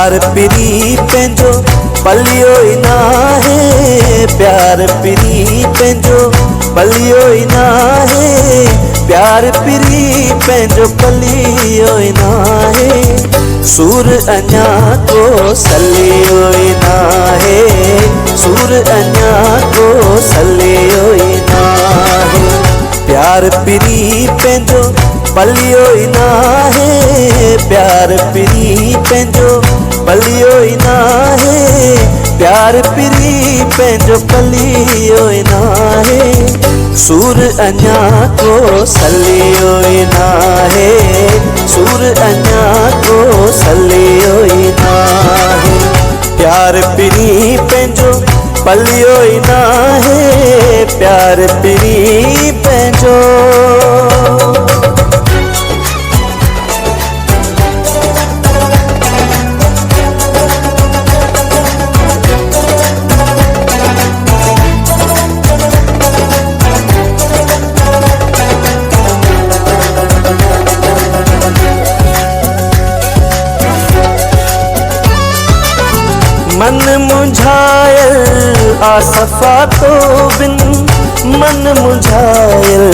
प्यार पिरी पंहिंजो पलियो ई नाहे, प्यार पिरी पंहिंजो पलियो ई नाहे, प्यार पिरी पंहिंजो पलियो ई नाहे। सूर अञा को सलियो ई नाहे, सूर अञा को सलियो ई नाहे। प्यार पिरी पंहिंजो पलियो ई नाहे, प्यार पिरी पंहिंजो पलियो ई नाहे, प्यार पिरी पंहिंजो पलियो ई नाहे। सूर अञा को सलियो ई नाहे, सूर अञा को सलियो ई नाहे। प्यार पिरी पंहिंजो पलियो ई नाहे, प्यार पिरी पंहिंजो। मन मुझायल आसफा तो बिन, मन मुझायल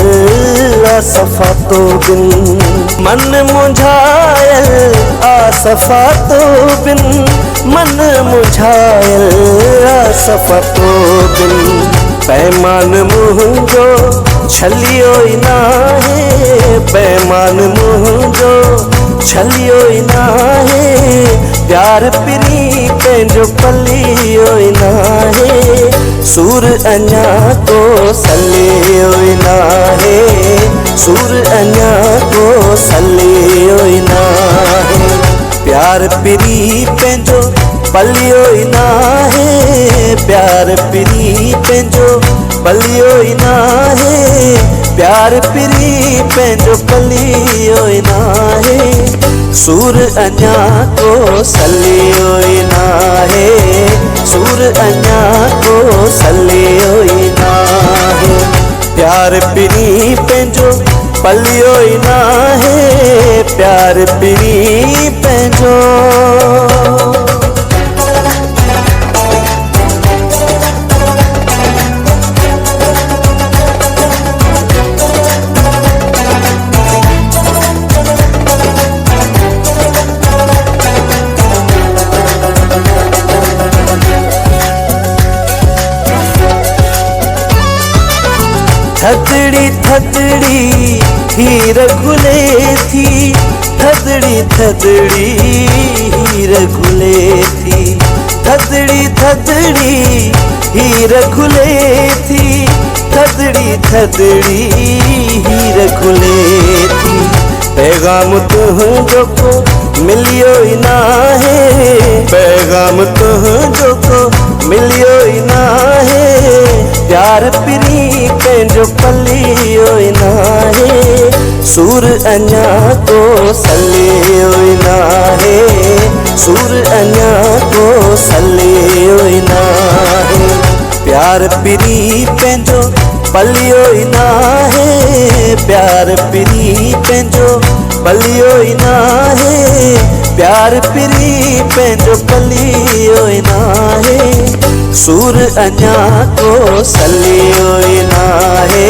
आसफा तो बिन, मन मुझायल आसफा तो बिन, मन मुझायल आसफा तो बिन। पैमान मुंहिंजो छलियो ई नाहे, पैमान मुंहिंजो छलियो ई नाहे, प्यार पिरी पंहिंजो पलियो ई नाहे। सूर अञा को सलियो ई नाहे, सूर अञा को सलियो ई नाहे। प्यार पिरी पंहिंजो पलियो ई नाहे, प्यार पिरी पंहिंजो पलियो ई नाहे, प्यार पिरी पंहिंजो पलियो ई नाहे। सूर अञा को सलियो ई नाहे, सूर अञा को सलियो ई नाहे। प्यार पिरी पंहिंजो पलियो ई नाहे, प्यार पिरी पंहिंजो। थदड़ी थदड़ी हीर घुले थी, थदड़ी थदड़ी हीर घुले थी, थदड़ी थदड़ी हीर घुले थी, थदड़ी थदड़ी हीर घुले थी। पैगाम तुंहिंजो को मिलियो ई नाहे, पैगाम तुंहिंजो को मिलियो ई नाहे, प्यार पिरी पंहिंजो पलियो ई नाहे। सूर अञा को सलियो ई नाहे, सूर अञा को सलियो ई नाहे। प्यार पिरी पंहिंजो पलियो ई नाहे, प्यार पिरी पंहिंजो पलियो ई नाहे, प्यार पिरी पंहिंजो पलियो ई नाहे। सूर अञा को सलियो ई नाहे,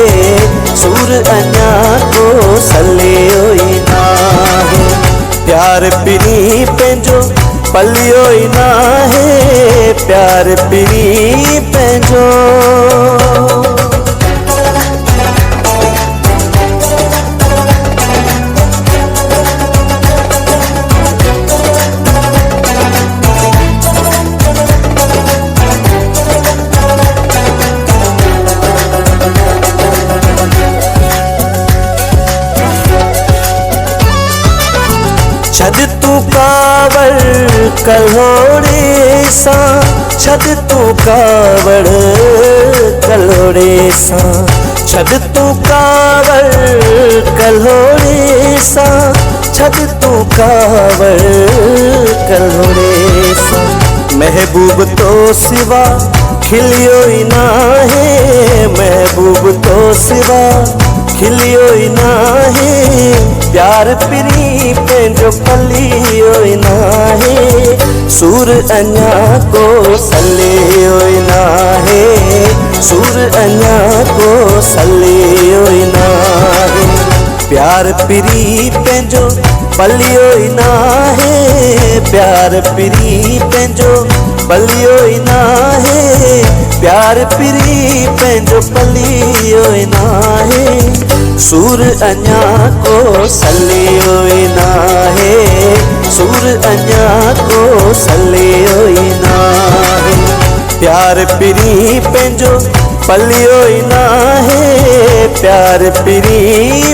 सूर अञा को सलियो ई नाहे। प्यार पिरी पंहिंजो पलियो ई नाहे, प्यार पिरी पंहिंजो। छद तू कावड़ कलोड़े सा, छद तू कावड़ कलोड़े सा, छद तू कावड़ कलोड़े सा, छद तू कावड़ कलोड़े सा। महबूब तो सिवा खिलियो ई नाहे, महबूब तो सिवा खिलियो ई नाहे प्यार पिरी पंहिंजो पलियो ई नाहे सूर अञा को सलियो ई नाहे सूर अञा को सलियो ई नाहे प्यार पिरी पंहिंजो पलियो ई नाहे प्यार पिरी पंहिंजो पलियो ई नाहे प्यार पिरी पंहिंजो पलियो ई नाहे सूर अञा को सलियो ई नाहे सूर अञा को सलियो ई नाहे प्यार पिरी पंहिंजो पलियो ई नाहे प्यार पिरी